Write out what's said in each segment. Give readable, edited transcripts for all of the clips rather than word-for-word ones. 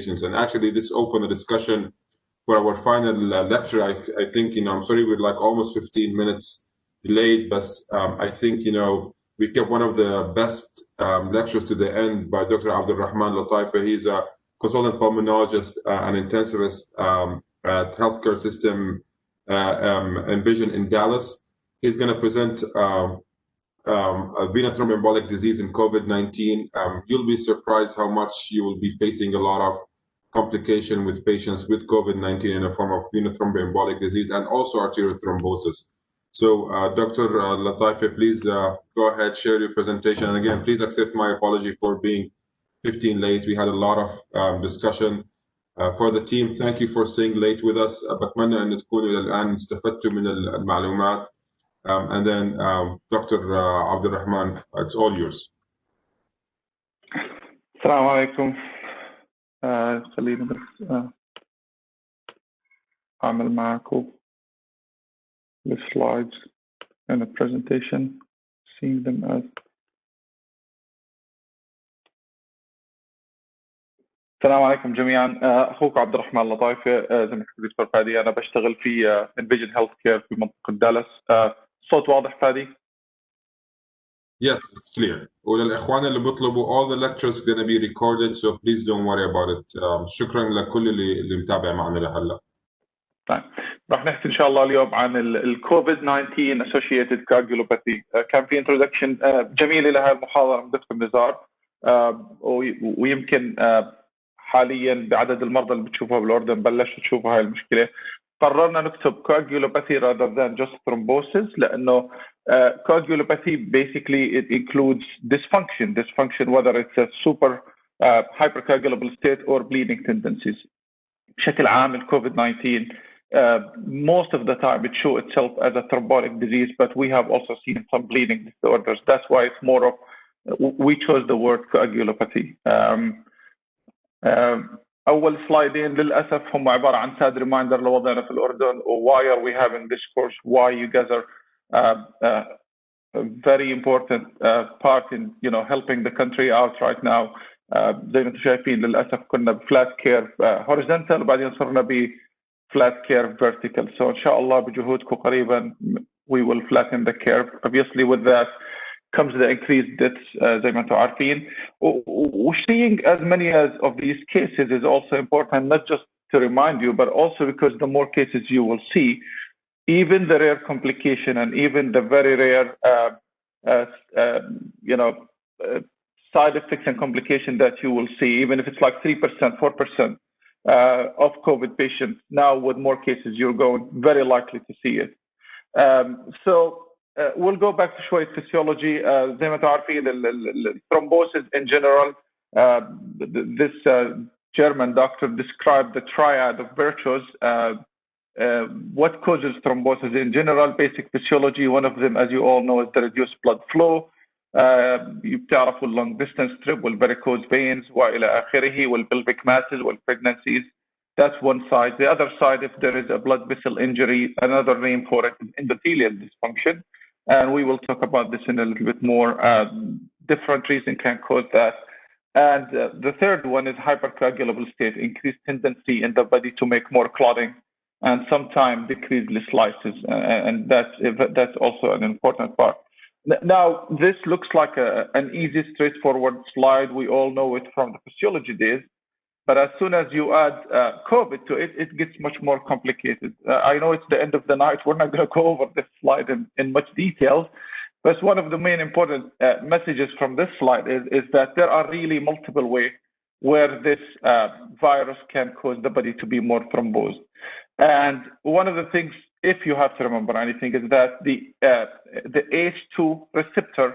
complications. And actually, this opened a discussion for our final lecture. I think, I'm sorry, we're like almost 15 minutes delayed, but I think, we kept one of the best lectures to the end by Dr. Abdulrahman Lataifa. He's a consultant pulmonologist and intensivist at Healthcare System Envision in Dallas. He's going to present a venous thromboembolic disease in COVID-19. You'll be surprised how much you will be facing a lot of complication with patients with COVID-19 in the form of venous thromboembolic disease and also arterial thrombosis. So, Dr. Lataifa, please go ahead, share your presentation. And again, please accept my apology for being 15 late. We had a lot of discussion. For the team, thank you for staying late with us. بتمنى أن تكونوا إلى الآن استفدتوا من المعلومات. And then Dr. Abdulrahman, it's all yours. السلام عليكم. خلينا بس أعمل معكم the slides and the presentation, seeing them as. السلام عليكم جميعا. اخوك عبد الرحمن لطايفه، زي ما كنت دكتور فادي. انا بشتغل في انفيجن هيلث كير في منطقه دالاس. الصوت واضح فادي؟ Yes, it's clear. وللإخوان اللي بيطلبوا, all the lectures going to be recorded, so please don't worry about it. شكرا لكل اللي متابع معنا لهلا. طيب، راح نحكي ان شاء الله اليوم عن الكوفيد 19 associated coagulopathy. كان في introduction جميله لهذه المحاضره من دكتور نزار، ويمكن حاليا بعدد المرضى اللي بتشوفوها بالاردن بلشوا تشوفوا هاي المشكله. قررنا نكتب coagulopathy rather than just thrombosis لانه coagulopathy basically it includes dysfunction whether it's a super hypercoagulable state or bleeding tendencies. بشكل عام الكوفيد 19 most of the time it shows itself as a thrombotic disease, but we have also seen some bleeding disorders. That's why it's more of, we chose the word coagulopathy. أول سلايدين للأسف هم عبارة عن sad reminder لوضعنا في الأردن. Why are we having this course? Why you guys are a very important part in helping the country out right now. زي ما انتم شايفين للأسف كنا بفلات كير horizontal وبعدين صرنا بفلات كير vertical. So إن شاء الله بجهودكم قريبا we will flatten the curve. Obviously with that comes the increased deaths زي ما انتم عارفين. Seeing as many of these cases is also important, not just to remind you, but also because the more cases you will see, even the rare complication and even the very rare side effects and complication that you will see, even if it's like 3%, 4% of COVID patients, now with more cases, you're going very likely to see it. We'll go back to شوية physiology. زي ما تعرفين thrombosis in general, this German doctor described the triad of virtues. What causes thrombosis in general? Basic physiology. One of them, as you all know, is the reduced blood flow. بتعرفوا long distance trip والvaricose veins وإلى آخره والpelvic masses والpregnancies. That's one side. The other side, if there is a blood vessel injury, another name for it is endothelial dysfunction. And we will talk about this in a little bit more. Different reasons can cause that. And the third one is hypercoagulable state, increased tendency in the body to make more clotting and sometimes decreased lysis. And that's also an important part. Now, this looks like an easy, straightforward slide. We all know it from the physiology days. But as soon as you add COVID to it, it gets much more complicated. I know it's the end of the night. We're not going to go over this slide in much detail. But one of the main important messages from this slide is that there are really multiple ways where this virus can cause the body to be more thrombosed. And one of the things, if you have to remember anything, is that the H2 receptor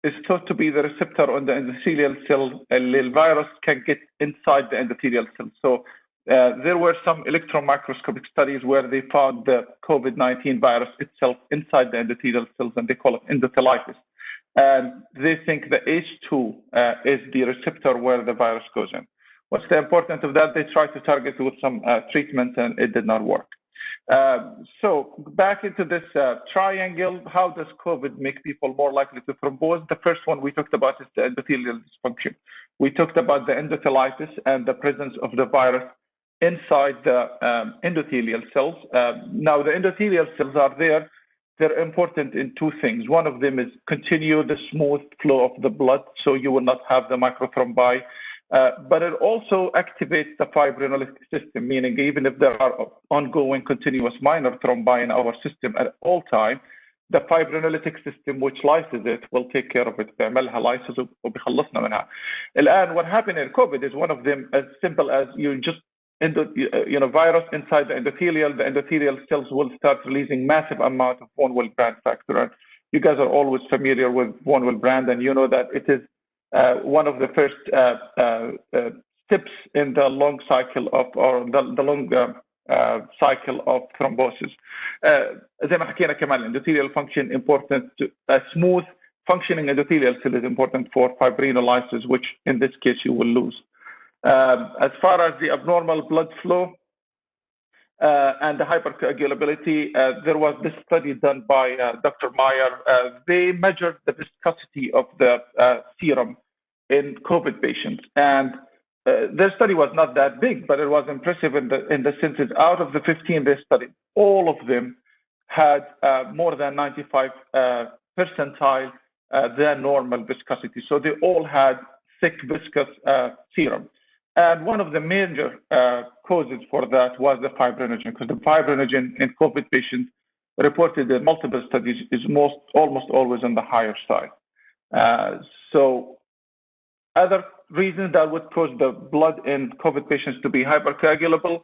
is thought to be the receptor on the endothelial cell. The virus can get inside the endothelial cell. So there were some electron microscopic studies where they found the COVID-19 virus itself inside the endothelial cells, and they call it endothelitis. And they think the H2 is the receptor where the virus goes in. What's the importance of that? They tried to target it with some treatment, and it did not work. So back into this triangle, how does COVID make people more likely to thrombose? The first one we talked about is the endothelial dysfunction. We talked about the endothelitis and the presence of the virus inside the endothelial cells. Now, the endothelial cells are there. They're important in two things. One of them is continue the smooth flow of the blood, so you will not have the microthrombi. But it also activates the fibrinolytic system, meaning even if there are ongoing continuous minor thrombi in our system at all time, the fibrinolytic system which lyses it will take care of it. بيعملها lysis وبيخلصنا منها. الآن what happened in COVID is one of them as simple as you just virus inside the endothelial cells will start releasing massive amount of von Willebrand factor. And you guys are always familiar with von Willebrand, and you know that it is one of the first steps in the long cycle of, or the long cycle of thrombosis. زي ما حكينا كمان endothelial function important to a smooth functioning endothelial cell is important for fibrinolysis, which in this case you will lose. As far as the abnormal blood flow and the hypercoagulability, there was this study done by Dr. Meyer. They measured the viscosity of the serum in COVID patients, and their study was not that big, but it was impressive in the sense that out of the 15 they studied, all of them had more than 95 percentile their normal viscosity. So they all had thick viscous serum. And one of the major causes for that was the fibrinogen, because the fibrinogen in COVID patients reported in multiple studies is almost always on the higher side. So other reasons that would cause the blood in COVID patients to be hypercoagulable,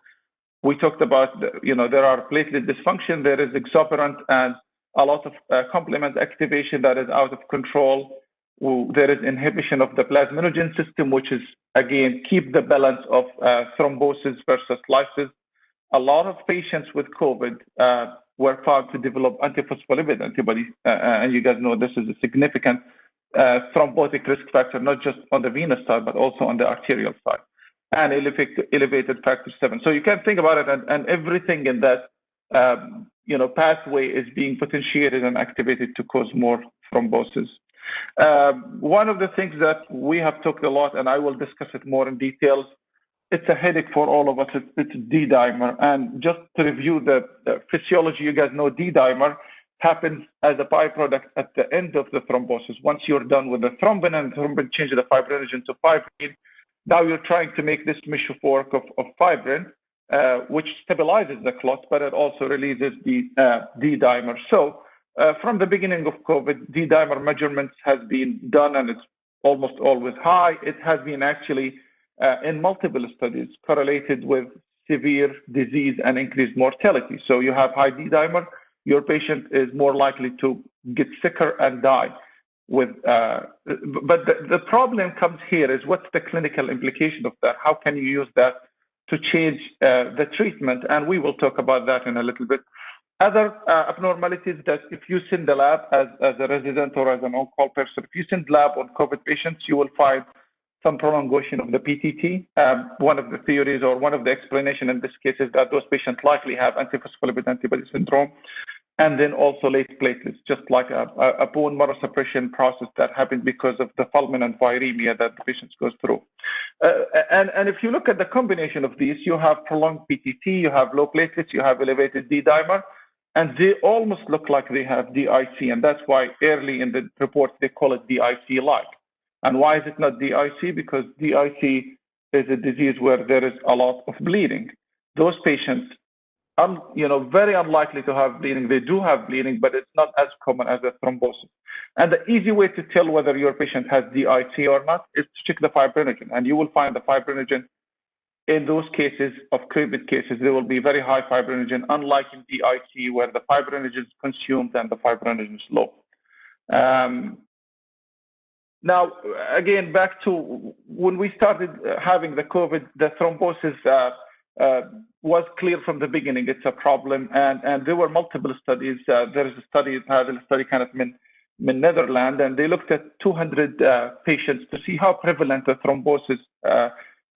we talked about, there are platelet dysfunction, there is exuberant and a lot of complement activation that is out of control. There is inhibition of the plasminogen system, which is, again, keep the balance of thrombosis versus lysis. A lot of patients with COVID were found to develop antiphospholipid antibodies. And you guys know this is a significant thrombotic risk factor, not just on the venous side, but also on the arterial side, and elevated factor 7. So you can think about it, and everything in that pathway is being potentiated and activated to cause more thrombosis. One of the things that we have talked a lot, and I will discuss it more in details, it's a headache for all of us, it's D-dimer. And just to review the physiology, you guys know D-dimer happens as a byproduct at the end of the thrombosis. Once you're done with the thrombin and thrombin changes the fibrinogen to fibrin, now you're trying to make this mesh of work of fibrin, which stabilizes the clot, but it also releases the D-dimer. So from the beginning of COVID, D-dimer measurements has been done, and it's almost always high. It has been actually in multiple studies correlated with severe disease and increased mortality. So you have high D-dimer, your patient is more likely to get sicker and die. But the problem comes here is, what's the clinical implication of that? How can you use that to change the treatment? And we will talk about that in a little bit. Other abnormalities that if you send the lab as a resident or as an on-call person, if you send lab on COVID patients, you will find some prolongation of the PTT. One of the theories or one of the explanation in this case is that those patients likely have antiphospholipid antibody syndrome, and then also late platelets, just like a bone marrow suppression process that happens because of the fulminant viremia that the patient goes through. And if you look at the combination of these, you have prolonged PTT, you have low platelets, you have elevated D-dimer, and they almost look like they have DIC, and that's why early in the report they call it DIC-like. And why is it not DIC? Because DIC is a disease where there is a lot of bleeding. Those patients are, very unlikely to have bleeding. They do have bleeding, but it's not as common as a thrombosis. And the easy way to tell whether your patient has DIC or not is to check the fibrinogen, and you will find the fibrinogen in those cases of COVID cases, there will be very high fibrinogen, unlike in DIC where the fibrinogen is consumed and the fibrinogen is low. Now, again, back to when we started having the COVID, the thrombosis was clear from the beginning. It's a problem, and there were multiple studies. There is a study kind of in Netherlands, and they looked at 200 patients to see how prevalent the thrombosis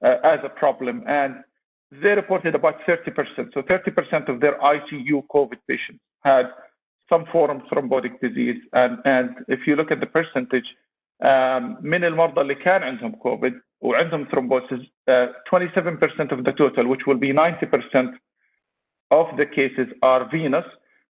as a problem. And they reported about 30%. So 30% of their ICU COVID patients had some form of thrombotic disease. And if you look at the percentage, من المرضى اللي كان عندهم COVID وعندهم thrombosis, 27% of the total, which will be 90% of the cases, are venous,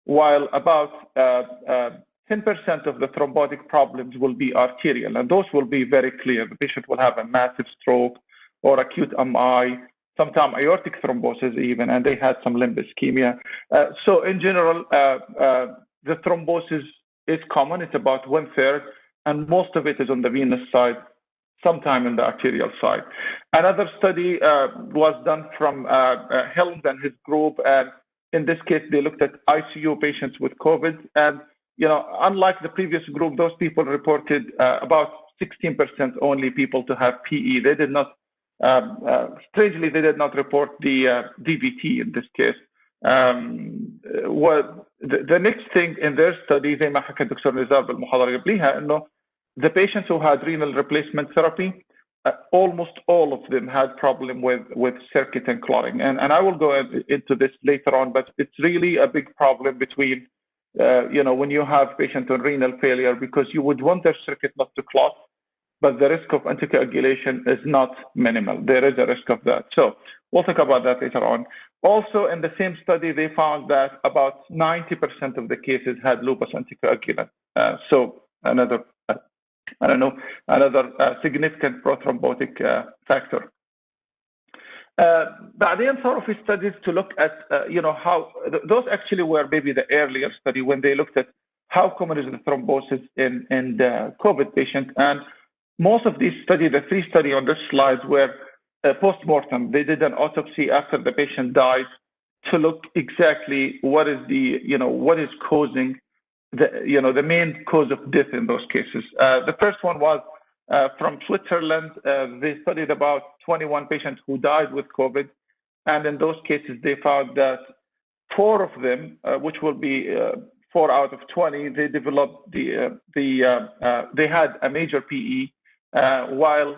while about 10% of the thrombotic problems will be arterial. And those will be very clear. The patient will have a massive stroke or acute MI, sometimes aortic thrombosis even, and they had some limb ischemia. So in general, the thrombosis is common. It's about 1/3, and most of it is on the venous side, sometime in the arterial side. Another study was done from Helms and his group, and in this case, they looked at ICU patients with COVID. And unlike the previous group, those people reported about 16% only people to have PE. They did not, strangely, they did not report the DVT in this case. The next thing in their study, زي ما حكى الدكتور نزار بالمحاضرة قبليها, إنه the patients who had renal replacement therapy, almost all of them had problem with circuit and clotting. And I will go into this later on, but it's really a big problem between, when you have patients on renal failure, because you would want their circuit not to clot, but the risk of anticoagulation is not minimal. There is a risk of that. So we'll talk about that later on. Also, in the same study, they found that about 90% of the cases had lupus anticoagulant. So another significant prothrombotic factor. بعدين صاروا في studies to look at, how those actually were maybe the earlier study when they looked at how common is the thrombosis in the COVID patient. And most of these studies, the 3 studies on this slide, were post-mortem. They did an autopsy after the patient died to look exactly what is what is causing the main cause of death in those cases. The first one was from Switzerland. They studied about 21 patients who died with COVID. And in those cases, they found that 4 of them, which will be 4 out of 20, they developed they had a major PE, while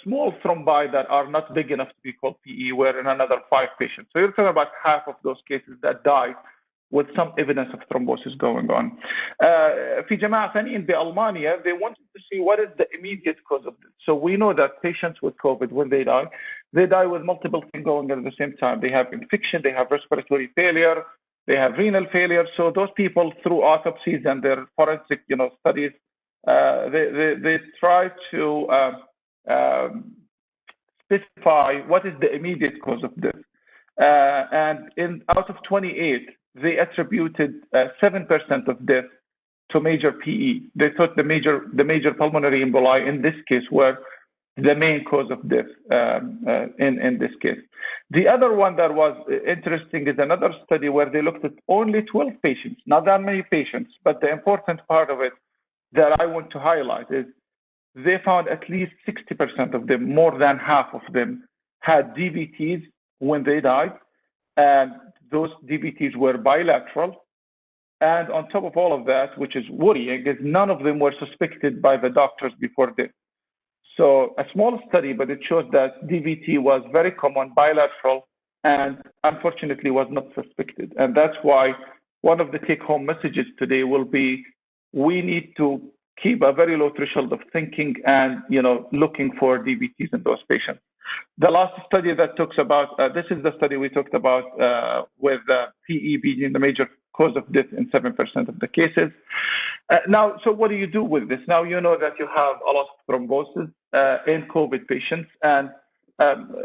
small thrombi that are not big enough to be called PE were in another 5 patients. So you're talking about half of those cases that died with some evidence of thrombosis going on. في جماعة ثانيين بألمانيا, they wanted to see what is the immediate cause of this. So we know that patients with COVID, when they die with multiple things going on at the same time. They have infection, they have respiratory failure, they have renal failure. So those people, through autopsies and their forensic studies, they try to specify what is the immediate cause of this. And out of 28, they attributed 7% of death to major PE. They thought the major pulmonary emboli in this case were the main cause of death in this case. The other one that was interesting is another study where they looked at only 12 patients, not that many patients, but the important part of it that I want to highlight is they found at least 60% of them, more than half of them, had DVTs when they died. And those DVTs were bilateral. And on top of all of that, which is worrying, is none of them were suspected by the doctors before death. So a small study, but it shows that DVT was very common, bilateral, and unfortunately was not suspected. And that's why one of the take-home messages today will be, we need to keep a very low threshold of thinking and looking for DVTs in those patients. The last study that talks about, this is the study we talked about with PE being the major cause of death in 7% of the cases. Now, so what do you do with this? Now you know that you have a lot of thrombosis in COVID patients, and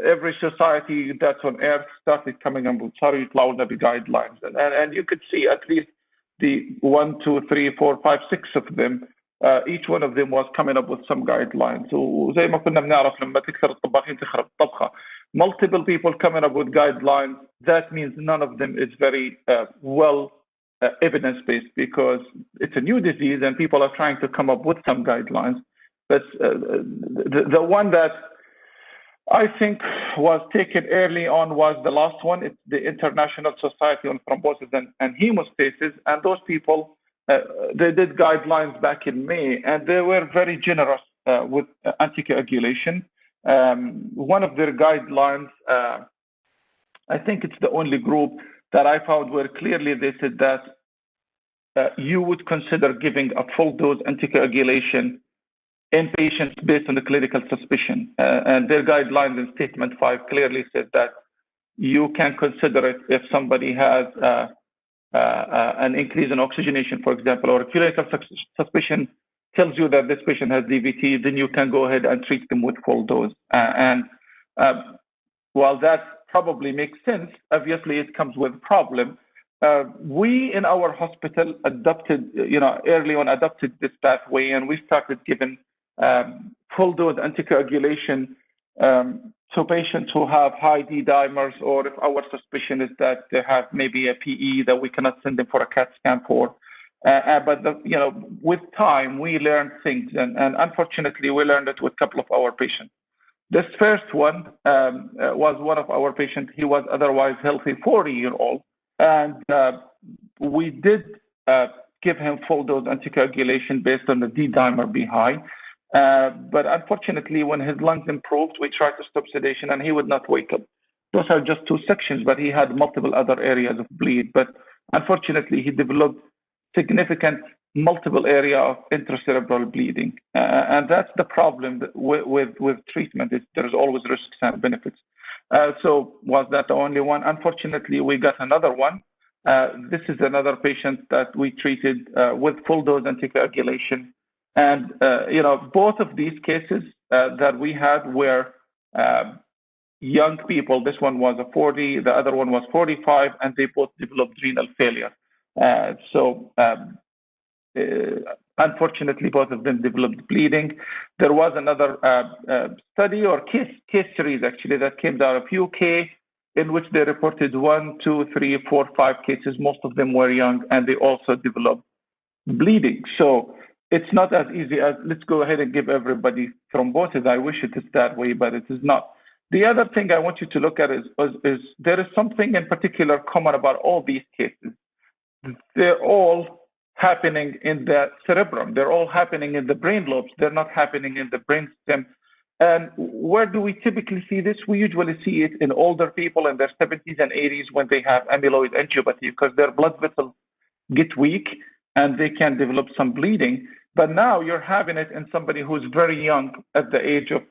every society that's on earth started coming up with guidelines. And you could see at least the 1, 2, 3, 4, 5, 6 of them. Each one of them was coming up with some guidelines. وزي ما كنا بنعرف لما تكثر الطباخين تخرب الطبخة. Multiple people coming up with guidelines. That means none of them is very well evidence-based, because it's a new disease and people are trying to come up with some guidelines. But the one that I think was taken early on was the last one. It's the International Society on Thrombosis and Hemostasis, and those people, they did guidelines back in May, and they were very generous with anticoagulation. One of their guidelines I think it's the only group that I found where clearly they said that you would consider giving a full dose anticoagulation in patients based on the clinical suspicion. And their guidelines in Statement 5 clearly said that you can consider it if somebody has an increase in oxygenation, for example, or a clinical suspicion tells you that this patient has DVT, then you can go ahead and treat them with full dose. While that probably makes sense, obviously it comes with a problem. We in our hospital adopted, early on adopted this pathway, and we started giving full dose anticoagulation to patients who have high D dimers, or if our suspicion is that they have maybe a PE that we cannot send them for a CAT scan for. But with time we learned things, and unfortunately we learned it with a couple of our patients. This first one was one of our patients. He was otherwise healthy, 40-year-old, and we did give him full dose anticoagulation based on the D dimer be high. But unfortunately, when his lungs improved, we tried to stop sedation and he would not wake up. Those are just 2 sections, but he had multiple other areas of bleed. But unfortunately, he developed significant multiple area of intracerebral bleeding. And that's the problem with treatment. There's always risks and benefits. So was that the only one? Unfortunately, we got another one. This is another patient that we treated with full dose anticoagulation. And, both of these cases that we had were young people. This one was a 40, the other one was 45, and they both developed renal failure. Unfortunately, both of them developed bleeding. There was another study or case series, actually, that came out of UK, in which they reported 1, 2, 3, 4, 5 cases. Most of them were young, and they also developed bleeding. So it's not as easy as let's go ahead and give everybody thrombosis. I wish it is that way, but it is not. The other thing I want you to look at is there is something in particular common about all these cases. They're all happening in the cerebrum. They're all happening in the brain lobes. They're not happening in the brainstem. And where do we typically see this? We usually see it in older people in their 70s and 80s when they have amyloid angiopathy, because their blood vessels get weak and they can develop some bleeding. But now you're having it in somebody who's very young at the age of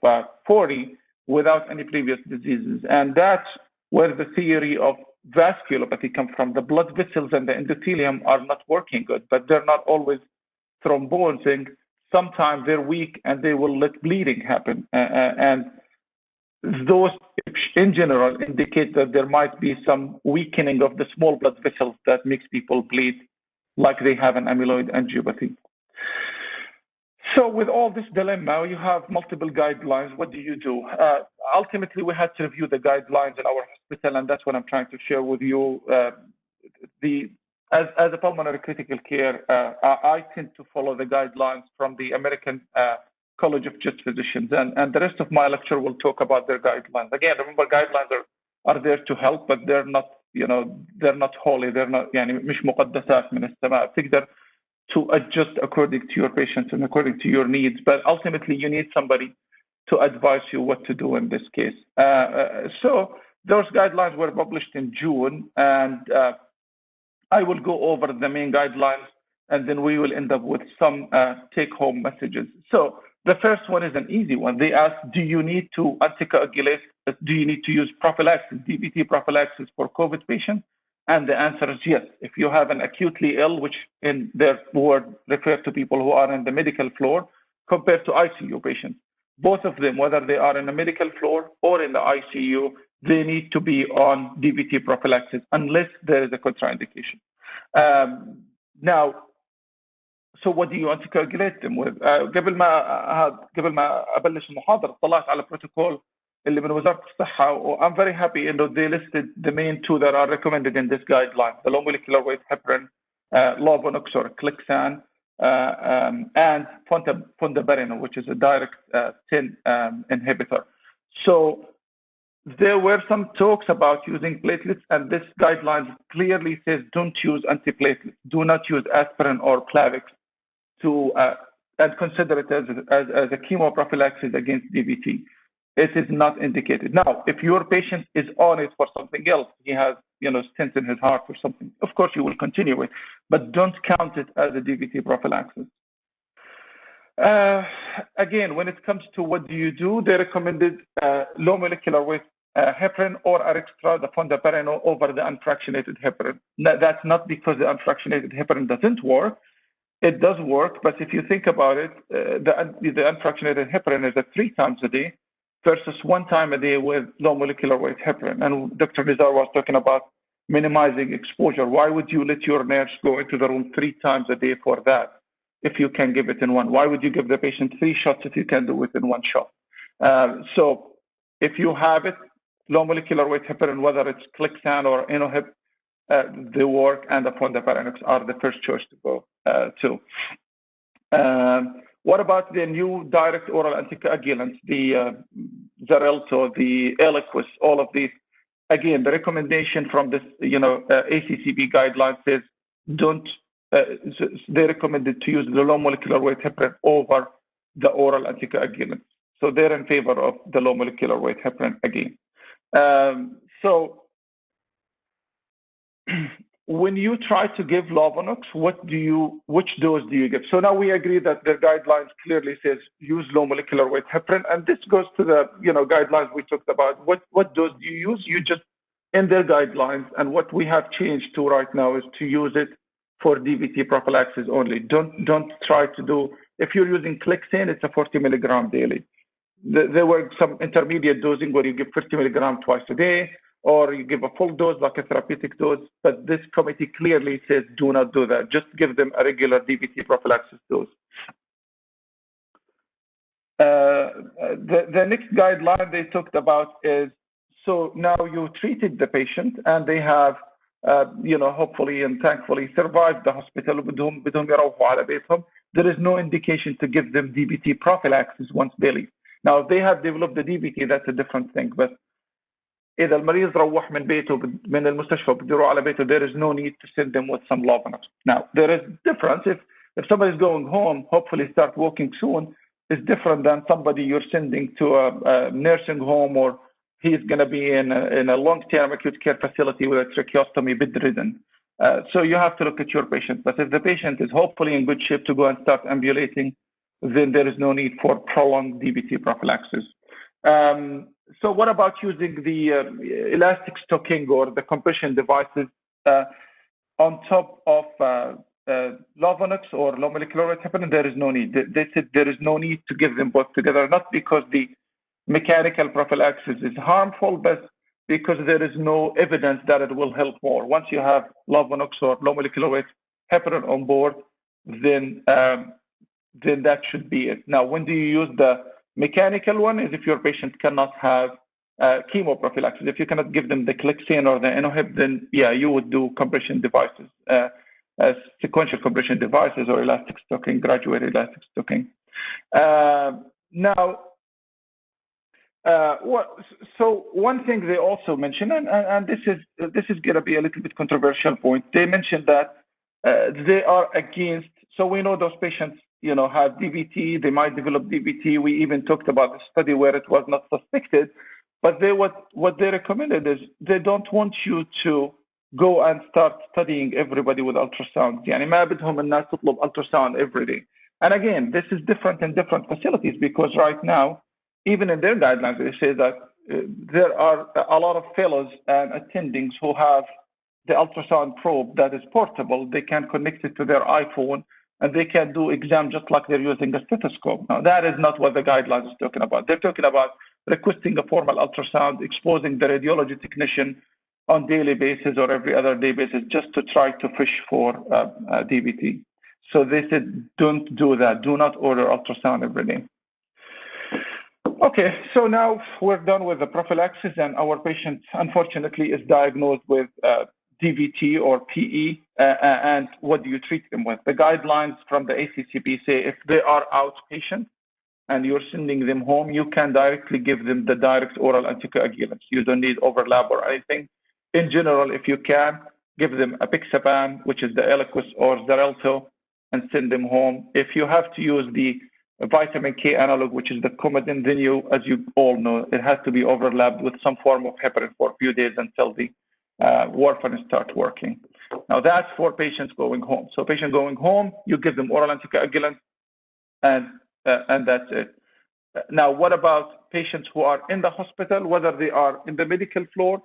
40 without any previous diseases. And that's where the theory of vasculopathy comes from. The blood vessels and the endothelium are not working good, but they're not always thrombosing. Sometimes they're weak and they will let bleeding happen. And those, in general, indicate that there might be some weakening of the small blood vessels that makes people bleed like they have an amyloid angiopathy. So with all this dilemma, you have multiple guidelines. What do you do? Ultimately, we had to review the guidelines in our hospital, and that's what I'm trying to share with you. As a pulmonary critical care, I tend to follow the guidelines from the American College of Chest Physicians, and the rest of my lecture will talk about their guidelines. Again, remember, guidelines are there to help, but they're not, they're not holy. They're not, مش مقدسات من السماء. تقدر to adjust according to your patients and according to your needs, but ultimately you need somebody to advise you what to do in this case. So those guidelines were published in June, and I will go over the main guidelines, and then we will end up with some take-home messages. So the first one is an easy one. They ask, do you need to anticoagulate? Do you need to use prophylaxis, DVT prophylaxis for COVID patients? And the answer is yes. If you have an acutely ill, which in their word refer to people who are in the medical floor, compared to ICU patients, both of them, whether they are in the medical floor or in the ICU, they need to be on DVT prophylaxis unless there is a contraindication. Now, so what do you anticoagulate them with? قبل ما أبلش المحاضرة طلعت على بروتوكول اللي من وزارة الصحة. I'm very happy they listed the main 2 that are recommended in this guideline: the low molecular weight heparin, Lovenox or Clexane, and fondaparinol, which is a direct TIN inhibitor. So there were some talks about using platelets, and this guideline clearly says don't use antiplatelets. Do not use aspirin or Plavix and consider it as a chemoprophylaxis against DVT. it is not indicated. Now, if your patient is on it for something else, he has, stents in his heart or something, of course you will continue it, but don't count it as a DVT prophylaxis. Again, when it comes to what do you do, they recommended low molecular weight heparin or Arextra, the fondaparinol, over the unfractionated heparin. That's not because the unfractionated heparin doesn't work. It does work, but if you think about it, the unfractionated heparin is at 3 times a day versus 1 time a day with low molecular weight heparin. And Dr. Nizar was talking about minimizing exposure. Why would you let your nurse go into the room 3 times a day for that if you can give it in 1? Why would you give the patient 3 shots if you can do it in 1 shot? So if you have it, low molecular weight heparin, whether it's Clexane or Inohib, the work and the fondaparinux are the first choice to go to. What about the new direct oral anticoagulants, the Xarelto, the Eliquis, all of these? Again, the recommendation from this, ACCP guidelines says they recommended to use the low molecular weight heparin over the oral anticoagulants. So they're in favor of the low molecular weight heparin again. So when you try to give Lovenox, which dose do you give? So now we agree that the guidelines clearly says use low molecular weight heparin, and this goes to the guidelines we talked about. What dose do you use? You just in their guidelines, and what we have changed to right now is to use it for DVT prophylaxis only. Don't try to do, if you're using Clexane, it's a 40 milligram daily. There were some intermediate dosing where you give 50 milligram twice a day, or you give a full dose like a therapeutic dose, but this committee clearly says do not do that. Just give them a regular DVT prophylaxis dose. The next guideline they talked about is, so now you treated the patient and they have, hopefully and thankfully survived the hospital. There is no indication to give them DVT prophylaxis once daily. Now, if they have developed the DVT, that's a different thing. But إذا المريض روح من بيته من المستشفى بديروه على بيته, there is no need to send them with some Lovenox. Now, there is difference. If somebody is going home, hopefully start walking soon, is different than somebody you're sending to a nursing home, or he's going to be in a long-term acute care facility with a tracheostomy bedridden. So you have to look at your patient. But if the patient is hopefully in good shape to go and start ambulating, then there is no need for prolonged DVT prophylaxis. So what about using the elastic stocking or the compression devices on top of Lovenox or low molecular weight heparin? There is no need. They said there is no need to give them both together, not because the mechanical prophylaxis is harmful, but because there is no evidence that it will help more. Once you have Lovenox or low molecular weight heparin on board, then that should be it. Now, when do you use the mechanical one? Is if your patient cannot have chemo prophylaxis. If you cannot give them the Clexane or the Inohib, then yeah, you would do compression devices, sequential compression devices or elastic stocking, graduated elastic stocking. So one thing they also mentioned, and this is going to be a little bit controversial point. They mentioned that they are against. So we know those patients, have DVT. They might develop DVT. We even talked about the study where it was not suspected. But what they recommended is they don't want you to go and start studying everybody with ultrasound. يعني ما بدهم الناس تطلب ultrasound every day. And again, this is different in different facilities because right now, even in their guidelines, they say that there are a lot of fellows and attendings who have the ultrasound probe that is portable. They can connect it to their iPhone and they can do exam just like they're using a stethoscope. Now, that is not what the guidelines is talking about. They're talking about requesting a formal ultrasound, exposing the radiology technician on daily basis or every other day basis just to try to fish for DVT. So they said, don't do that. Do not order ultrasound every day. Okay, so now we're done with the prophylaxis and our patient, unfortunately, is diagnosed with DVT or PE, and what do you treat them with? The guidelines from the ACCP say if they are outpatient and you're sending them home, you can directly give them the direct oral anticoagulants. You don't need overlap or anything. In general, if you can, give them apixaban, which is the Eliquis or Xarelto, and send them home. If you have to use the vitamin K analog, which is the Coumadin. Then as you all know, it has to be overlapped with some form of heparin for a few days until the warfarin starts working. Now that's for patients going home. So patient going home, you give them oral anticoagulants, and that's it. Now, what about patients who are in the hospital, whether they are in the medical floor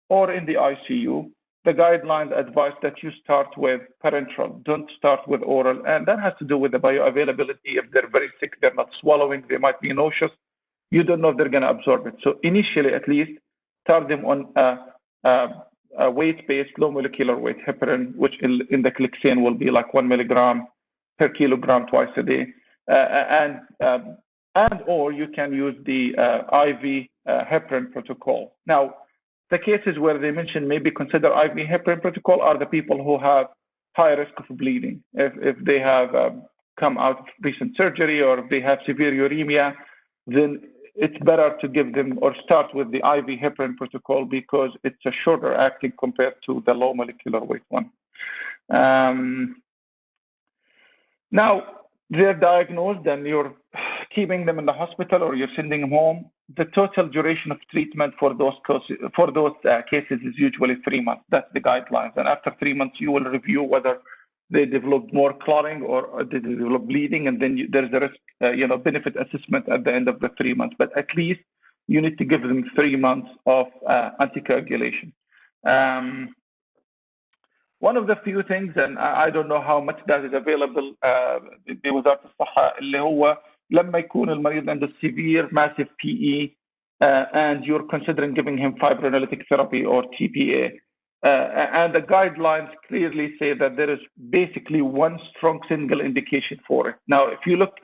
or in the ICU? The guidelines advise that you start with parenteral, don't start with oral, and that has to do with the bioavailability. If they're very sick, they're not swallowing, they might be nauseous, you don't know if they're going to absorb it. So initially, at least, start them on a weight-based, low molecular weight heparin, which in the Clexane will be like 1 milligram per kilogram twice a day, and or you can use the IV heparin protocol. Now, the cases where they mentioned maybe consider IV heparin protocol are the people who have high risk of bleeding. If they have come out of recent surgery or if they have severe uremia, then it's better to give them or start with the IV heparin protocol because it's a shorter acting compared to the low molecular weight one. Now, they're diagnosed and you're keeping them in the hospital or you're sending them home. The total duration of treatment for those cases is usually 3 months. That's the guidelines. And after 3 months, you will review whether they developed more clotting or they develop bleeding, and then there's a risk, benefit assessment at the end of the 3 months. But at least you need to give them 3 months of anticoagulation. One of the few things, and I don't know how much that is available بوزارة الصحة, اللي هو لما يكون المريض عنده severe massive PE and you're considering giving him fibrinolytic therapy or TPA. And the guidelines clearly say that there is basically one strong single indication for it. Now, if you look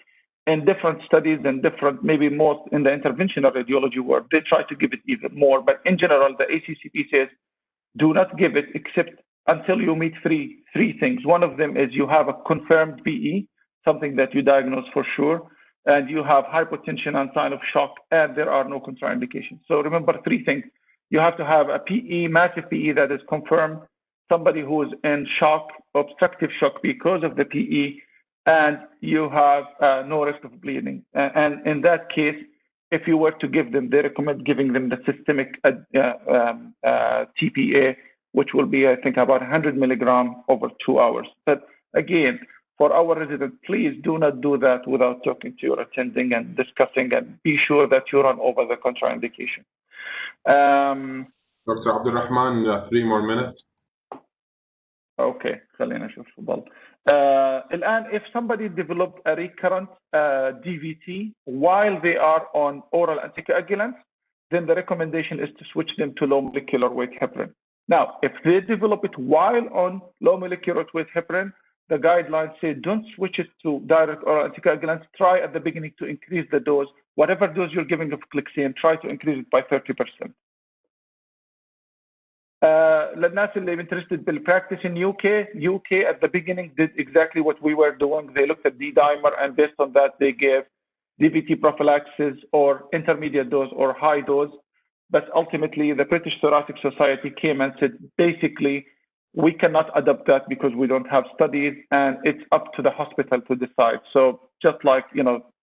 in different studies and maybe most in the interventional radiology world, they try to give it even more. But in general, the ACCP says, do not give it except until you meet three things. One of them is you have a confirmed PE, something that you diagnose for sure, and you have hypotension and sign of shock, and there are no contraindications. So remember 3 things. You have to have a PE, massive PE that is confirmed, somebody who is in shock, obstructive shock because of the PE, and you have no risk of bleeding. And in that case, if you were to give them, they recommend giving them the systemic TPA, which will be, I think, about 100 milligram over 2 hours. But again, for our residents, please do not do that without talking to your attending and discussing, and be sure that you run over the contraindication. Dr. Abdulrahman, 3 more minutes. Okay, خلينا نشوف تفضل. الآن, if somebody developed a recurrent DVT while they are on oral anticoagulants, then the recommendation is to switch them to low molecular weight heparin. Now, if they develop it while on low molecular weight heparin, the guidelines say don't switch it to direct oral anticoagulants. Try at the beginning to increase the dose. Whatever dose you're giving of Clexane, try to increase it by 30%. للناس اللي interested بالpractice in UK at the beginning did exactly what we were doing. They looked at D-dimer, and based on that, they gave DVT prophylaxis or intermediate dose or high dose. But ultimately, the British Thoracic Society came and said, basically, we cannot adopt that because we don't have studies, and it's up to the hospital to decide. So just like,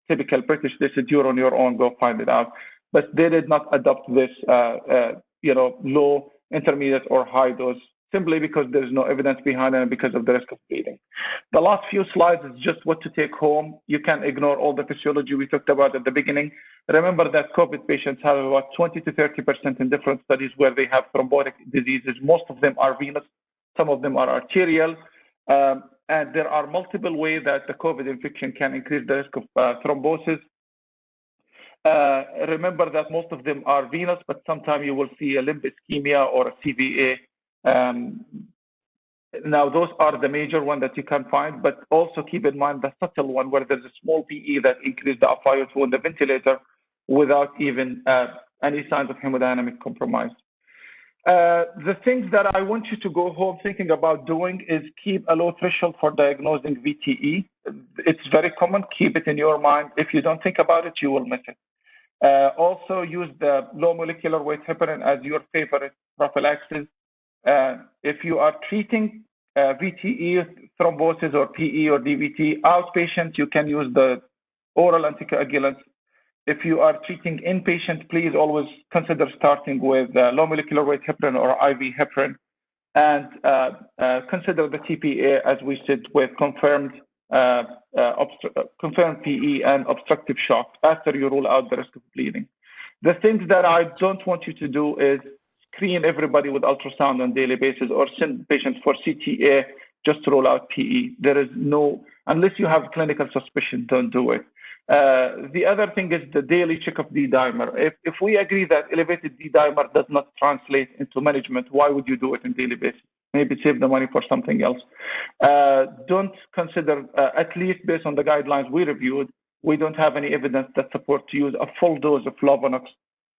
typical British, they said, you're on your own, go find it out. But they did not adopt this, low, intermediate, or high dose, simply because there's no evidence behind it and because of the risk of bleeding. The last few slides is just what to take home. You can ignore all the physiology we talked about at the beginning. Remember that COVID patients have about 20 to 30% in different studies where they have thrombotic diseases. Most of them are venous, some of them are arterial, and there are multiple ways that the COVID infection can increase the risk of thrombosis. Remember that most of them are venous, but sometimes you will see a limb ischemia or a CVA. Now, those are the major ones that you can find, but also keep in mind the subtle one where there's a small PE that increased the FiO2 in the ventilator without even any signs of hemodynamic compromise. The things that I want you to go home thinking about doing is keep a low threshold for diagnosing VTE. It's very common. Keep it in your mind. If you don't think about it, you will miss it. Also use the low molecular weight heparin as your favorite prophylaxis. If you are treating VTE, thrombosis, or PE or DVT outpatient, you can use the oral anticoagulants. If you are treating inpatient, please always consider starting with low molecular weight heparin or IV heparin, and consider the TPA, as we said, with confirmed PE and obstructive shock after you rule out the risk of bleeding. The things that I don't want you to do is screen everybody with ultrasound on a daily basis or send patients for CTA just to rule out PE. There is no, unless you have clinical suspicion, don't do it. The other thing is the daily check of D-dimer. If we agree that elevated D-dimer does not translate into management, why would you do it on a daily basis? Maybe save the money for something else. Don't consider, at least based on the guidelines we reviewed, we don't have any evidence that supports to use a full dose of Lovenox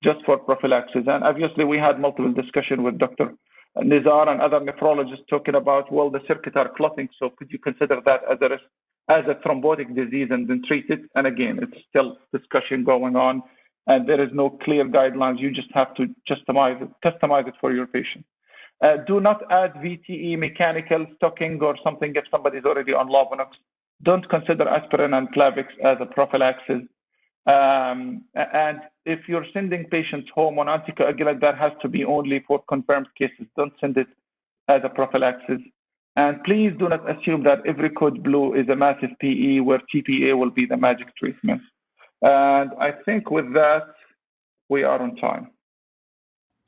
just for prophylaxis. And obviously, we had multiple discussions with Dr. Nizar and other nephrologists talking about, well, the circuit are clotting, so could you consider that as a risk, as a thrombotic disease and then treat it? And again, it's still discussion going on, and there is no clear guidelines. You just have to customize it for your patient. Do not add VTE, mechanical stocking or something if somebody's already on Lovenox. Don't consider aspirin and Plavix as a prophylaxis. And if you're sending patients home on anticoagulant, that has to be only for confirmed cases. Don't send it as a prophylaxis. And please do not assume that every code blue is a massive PE where TPA will be the magic treatment. And I think with that, we are on time.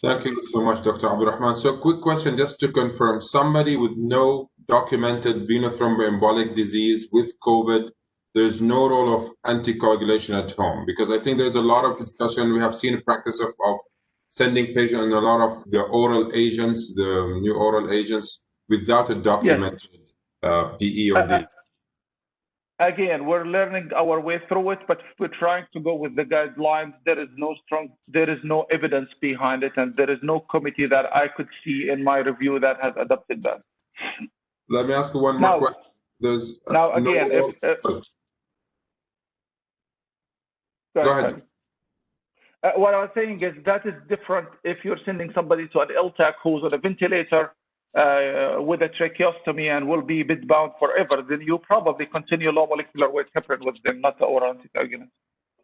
Thank you so much, Dr. Abdurrahman. So quick question, just to confirm, somebody with no documented venothromboembolic disease with COVID, there's no role of anticoagulation at home? Because I think there's a lot of discussion. We have seen a practice of sending patients on a lot of the oral agents, the new oral agents, without a documented PE or D. Again, we're learning our way through it, but we're trying to go with the guidelines. There is no evidence behind it, and there is no committee that I could see in my review that has adopted that. Let me ask you one more question. There's now again, go ahead. What I was saying is that is different if you're sending somebody to an LTAC who's on a ventilator with a tracheostomy and will be bed-bound forever, then you probably continue low molecular weight heparin with them, not the oral anticoagulant.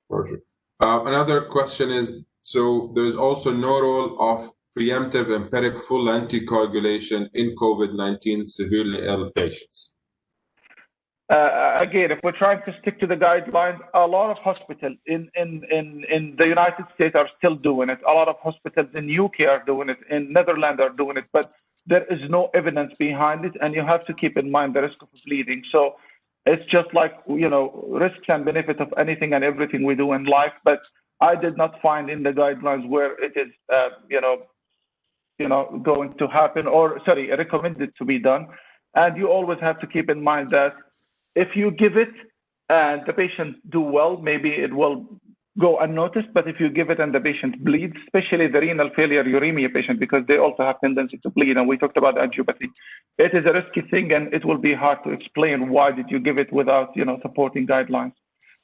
Perfect. Another question is, so there's also no role of preemptive empiric full anticoagulation in COVID-19 severely ill patients? Again, if we're trying to stick to the guidelines, a lot of hospitals in the United States are still doing it. A lot of hospitals in UK are doing it, in Netherlands are doing it, but there is no evidence behind it, and you have to keep in mind the risk of bleeding. So it's just like, risks and benefits of anything and everything we do in life, but I did not find in the guidelines where it is, going to happen or, recommended to be done. And you always have to keep in mind that if you give it and the patient do well, maybe it will go unnoticed, but if you give it and the patient bleeds, especially the renal failure uremia patient, because they also have tendency to bleed, and we talked about angiopathy, it is a risky thing, and it will be hard to explain why did you give it without, supporting guidelines.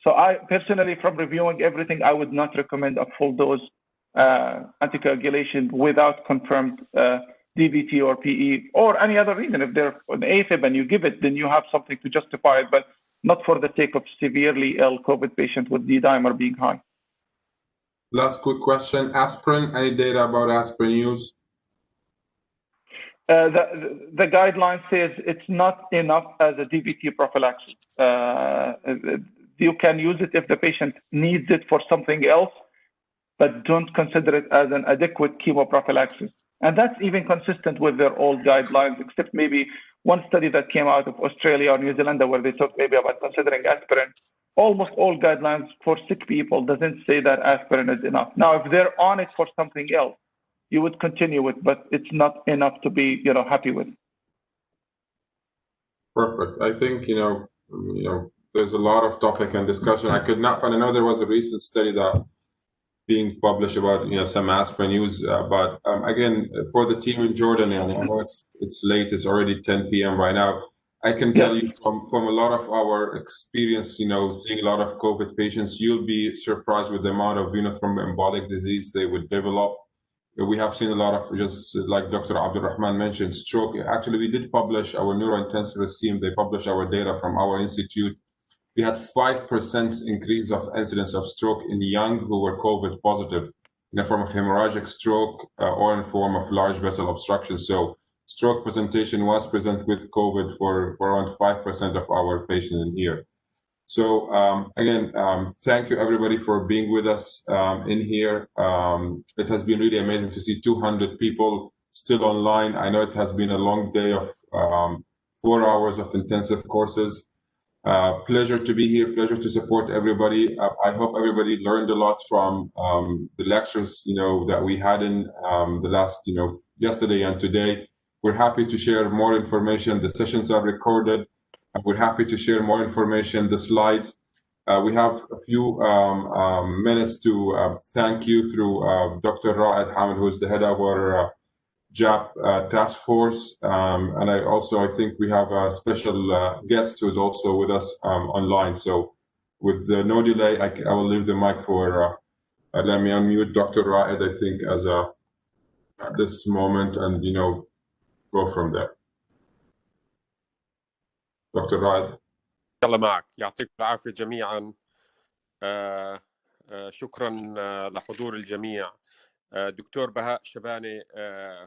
So I personally, from reviewing everything, I would not recommend a full dose anticoagulation without confirmed DVT or PE or any other reason. If they're an AFib and you give it, then you have something to justify it, but not for the sake of severely ill COVID patient with D-dimer being high. Last quick question, aspirin, any data about aspirin use? The guideline says it's not enough as a DVT prophylaxis. You can use it if the patient needs it for something else, but don't consider it as an adequate chemoprophylaxis. And that's even consistent with their old guidelines, except maybe one study that came out of Australia or New Zealand where they talked maybe about considering aspirin. Almost all guidelines for sick people doesn't say that aspirin is enough. Now, if they're on it for something else, you would continue it, but it's not enough to be, happy with. Perfect. I think, there's a lot of topic and discussion. I could not, and I know there was a recent study that being published about some aspirin use, but again, for the team in Jordan, I know it's late, it's already 10 p.m. right now. I can tell you from a lot of our experience, seeing a lot of COVID patients, you'll be surprised with the amount of venothromboembolic disease they would develop. We have seen a lot of, just like Dr. Abdurrahman mentioned, stroke. Actually, we did publish, our neurointensivist team, they published our data from our institute we had 5% increase of incidence of stroke in young who were COVID positive in the form of hemorrhagic stroke or in form of large vessel obstruction. So stroke presentation was present with COVID for around 5% of our patients in here. So again, thank you everybody for being with us in here. It has been really amazing to see 200 people still online. I know it has been a long day of 4 hours of intensive courses. Pleasure to be here, pleasure to support everybody. I hope everybody learned a lot from the lectures, that we had in the last, yesterday and today. We're happy to share more information. The sessions are recorded. We're happy to share more information, the slides. We have a few minutes to thank you through Dr. Raed Hamid, who is the head of our JAP task force. And I think we have a special guest who is also with us online. So with no delay, I will leave the mic for, let me unmute Dr. Raed, I think, at this moment, and, go from there. دكتور رائد. الله معك، يعطيكم العافية جميعا. شكرا لحضور الجميع. دكتور بهاء شباني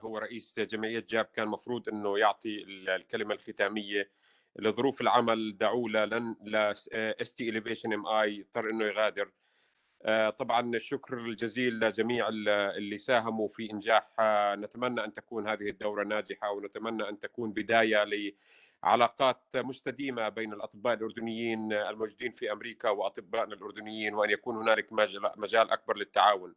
هو رئيس جمعية جاب، كان مفروض انه يعطي الكلمة الختامية. لظروف العمل دعوا لا ST Elevation MI اضطر انه يغادر. طبعا الشكر الجزيل لجميع اللي ساهموا في إنجاح. نتمنى أن تكون هذه الدورة ناجحة، ونتمنى أن تكون بداية لعلاقات مستديمة بين الأطباء الأردنيين الموجودين في أمريكا وأطبائنا الأردنيين، وأن يكون هنالك مجال أكبر للتعاون.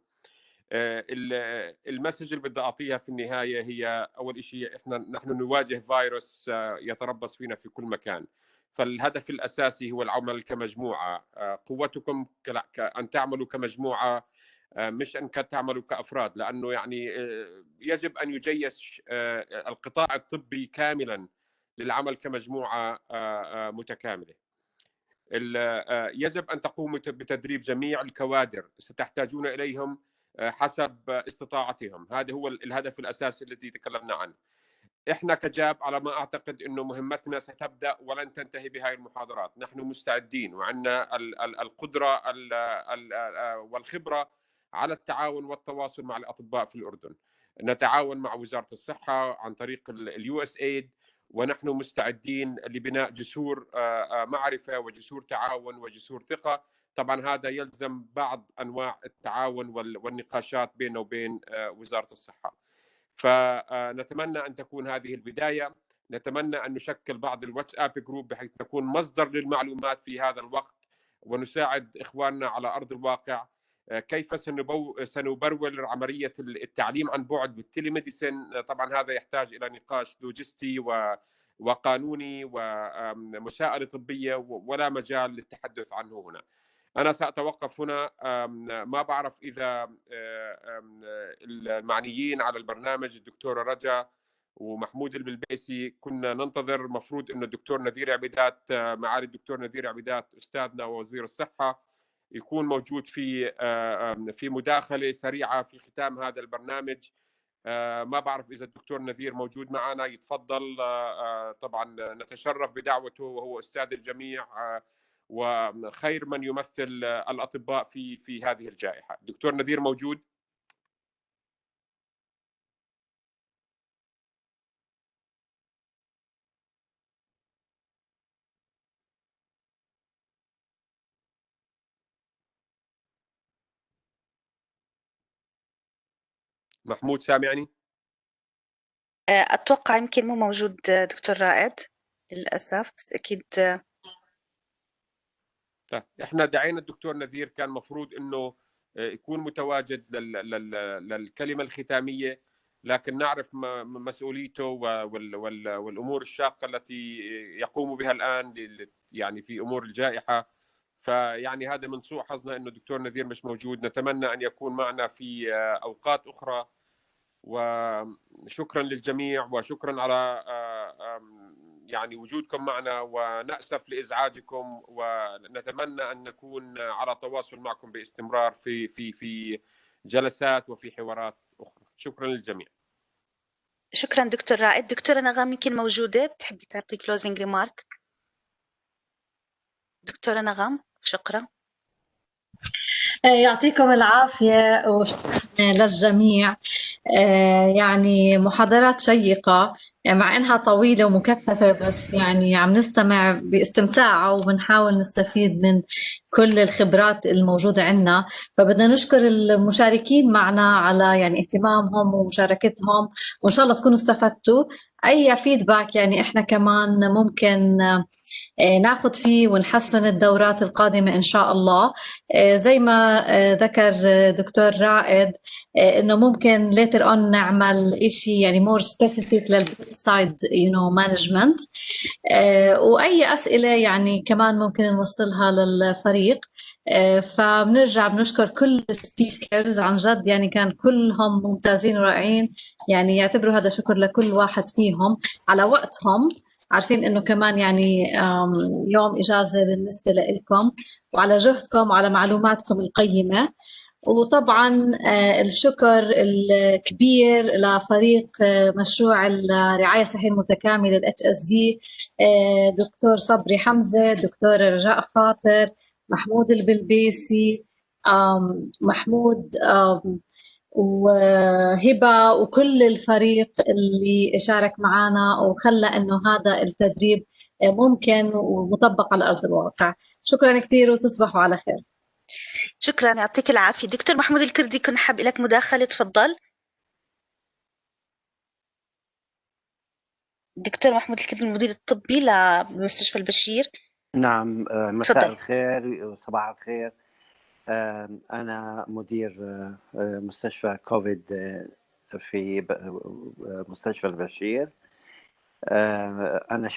المسج اللي بدي أعطيها في النهاية هي أول شيء نحن نواجه فيروس يتربص فينا في كل مكان، فالهدف الأساسي هو العمل كمجموعة. قوتكم أن تعملوا كمجموعة، مش أن تعملوا كأفراد، لأنه يعني يجب أن يجيش القطاع الطبي كاملا للعمل كمجموعة متكاملة. يجب أن تقوموا بتدريب جميع الكوادر، ستحتاجون إليهم حسب استطاعتهم. هذا هو الهدف الأساسي الذي تكلمنا عنه. إحنا كجاب على ما أعتقد أنه مهمتنا ستبدأ ولن تنتهي بهاي المحاضرات. نحن مستعدين وعندنا القدرة والخبرة على التعاون والتواصل مع الأطباء في الأردن. نتعاون مع وزارة الصحة عن طريق USAID، ونحن مستعدين لبناء جسور معرفة وجسور تعاون وجسور ثقة. طبعا هذا يلزم بعض أنواع التعاون والنقاشات بيننا وبين وزارة الصحة. فنتمنى أن تكون هذه البداية. نتمنى أن نشكل بعض الواتساب جروب بحيث نكون مصدر للمعلومات في هذا الوقت، ونساعد إخواننا على أرض الواقع كيف سنبرول عملية التعليم عن بعد بالتليميديسين. طبعا هذا يحتاج إلى نقاش لوجستي وقانوني ومساءلة طبية، ولا مجال للتحدث عنه هنا. أنا سأتوقف هنا. ما بعرف إذا المعنيين على البرنامج الدكتورة رجا ومحمود البلبيسي، كنا ننتظر مفروض أن الدكتور نذير عبيدات، معالي الدكتور نذير عبيدات أستاذنا ووزير الصحة، يكون موجود في مداخلة سريعة في ختام هذا البرنامج. ما بعرف إذا الدكتور نذير موجود معنا، يتفضل. طبعا نتشرف بدعوته، وهو أستاذ الجميع وخير من يمثل الأطباء في هذه الجائحة. دكتور نذير موجود؟ محمود سامعني؟ أتوقع يمكن مو موجود دكتور رائد للأسف، بس أكيد. طيب احنا دعينا الدكتور نذير، كان مفروض انه يكون متواجد للكلمة الختامية، لكن نعرف مسؤوليته والأمور الشاقة التي يقوم بها الآن يعني في أمور الجائحة. فيعني هذا من سوء حظنا انه الدكتور نذير مش موجود. نتمنى ان يكون معنا في أوقات أخرى. وشكرا للجميع، وشكرا على يعني وجودكم معنا، ونأسف لإزعاجكم، ونتمنى أن نكون على تواصل معكم باستمرار في جلسات وفي حوارات أخرى. شكرا للجميع. شكرا دكتور رائد. دكتورة نغام يمكن موجودة، بتحبي تعطي كلوزنج ريمارك؟ دكتورة نغم، شكرا. يعطيكم العافية وشكرا للجميع. يعني محاضرات شيقة، يعني مع إنها طويلة ومكثفة، بس يعني عم نستمع باستمتاع وبنحاول نستفيد من كل الخبرات الموجودة عنا. فبدنا نشكر المشاركين معنا على يعني اهتمامهم ومشاركتهم، وإن شاء الله تكونوا استفدتوا. أي فيدباك يعني إحنا كمان ممكن ناخد فيه ونحسن الدورات القادمة إن شاء الله. زي ما ذكر دكتور رائد، إنه ممكن later on نعمل إشي يعني more specific للسايد management. وأي أسئلة يعني كمان ممكن نوصلها للفريق. فبنرجع بنشكر كل السبيكرز، عن جد يعني كان كلهم ممتازين ورائعين، يعني يعتبروا هذا شكر لكل واحد فيهم على وقتهم، عارفين انه كمان يعني يوم اجازه بالنسبه لكم، وعلى جهدكم وعلى معلوماتكم القيمه. وطبعا الشكر الكبير لفريق مشروع الرعايه الصحيه المتكامله HSD، دكتور صبري حمزه، دكتور رجاء خاطر، محمود البلبيسي، محمود وهبة، وكل الفريق اللي شارك معنا وخلى انه هذا التدريب ممكن ومطبق على ارض الواقع. شكرا كثير وتصبحوا على خير. شكرا، يعطيك العافية. دكتور محمود الكردي، كنت حاب لك مداخلة، تفضل. دكتور محمود الكردي، المدير الطبي لمستشفى البشير. نعم، مساء تفضل. الخير وصباح الخير. أنا مدير مستشفى كوفيد في مستشفى البشير. أنا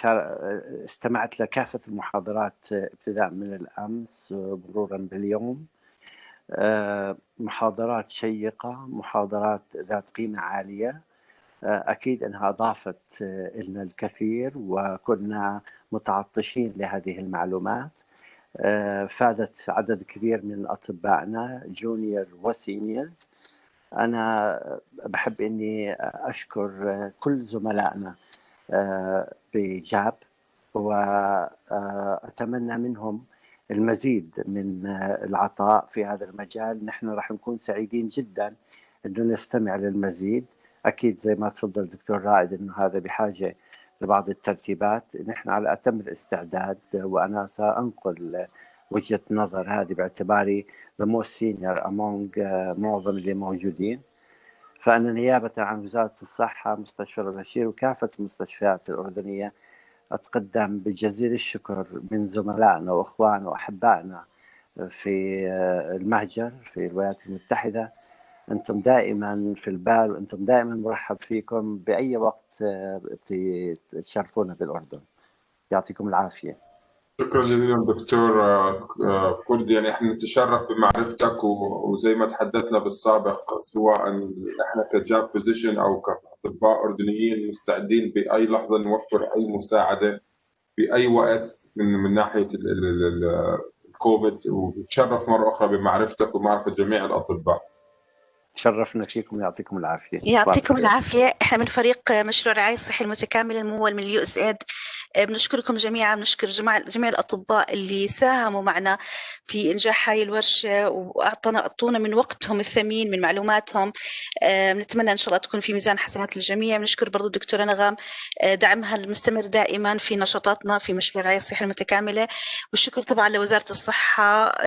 استمعت لكافة المحاضرات ابتداء من الأمس مرورا باليوم. محاضرات شيقة، محاضرات ذات قيمة عالية. أكيد أنها أضافت لنا الكثير وكنا متعطشين لهذه المعلومات. فادت عدد كبير من أطبائنا جونيور وسينيورز. أنا بحب أني أشكر كل زملائنا بجاب، وأتمنى منهم المزيد من العطاء في هذا المجال. نحن راح نكون سعيدين جدا أنه نستمع للمزيد. أكيد زي ما تفضل الدكتور رائد أنه هذا بحاجة لبعض الترتيبات. نحن على أتم الاستعداد، وأنا سأنقل وجهة نظر هذه باعتباري the most senior among معظم اللي موجودين. فأنا نيابة عن وزارة الصحة، مستشفى البشير وكافة المستشفيات الأردنية أتقدم بجزيل الشكر من زملائنا وأخواننا وأحبائنا في المهجر في الولايات المتحدة. أنتم دائما في البال، وأنتم دائما مرحب فيكم بأي وقت تشرفونا بالأردن. يعطيكم العافية. شكرا جزيلا دكتور كردي. يعني احنا نتشرف بمعرفتك، وزي ما تحدثنا بالسابق، سواء احنا كجاب فيزيشن او كاطباء اردنيين مستعدين باي لحظه نوفر اي مساعده باي وقت من ناحيه الكوفيد، ونتشرف مره اخرى بمعرفتك ومعرفه جميع الاطباء. تشرفنا فيكم، يعطيكم العافية. يعطيكم العافية. احنا من فريق مشروع الرعاية الصحية المتكاملة الممول من USAID بنشكركم جميعا، بنشكر جميع الأطباء اللي ساهموا معنا في إنجاح هاي الورشة وأعطونا من وقتهم الثمين، من معلوماتهم. بنتمنى إن شاء الله تكون في ميزان حسنات الجميع. بنشكر برضو الدكتورة نغم دعمها المستمر دائما في نشاطاتنا في مشروع الرعاية الصحية المتكاملة، والشكر طبعا لوزارة الصحة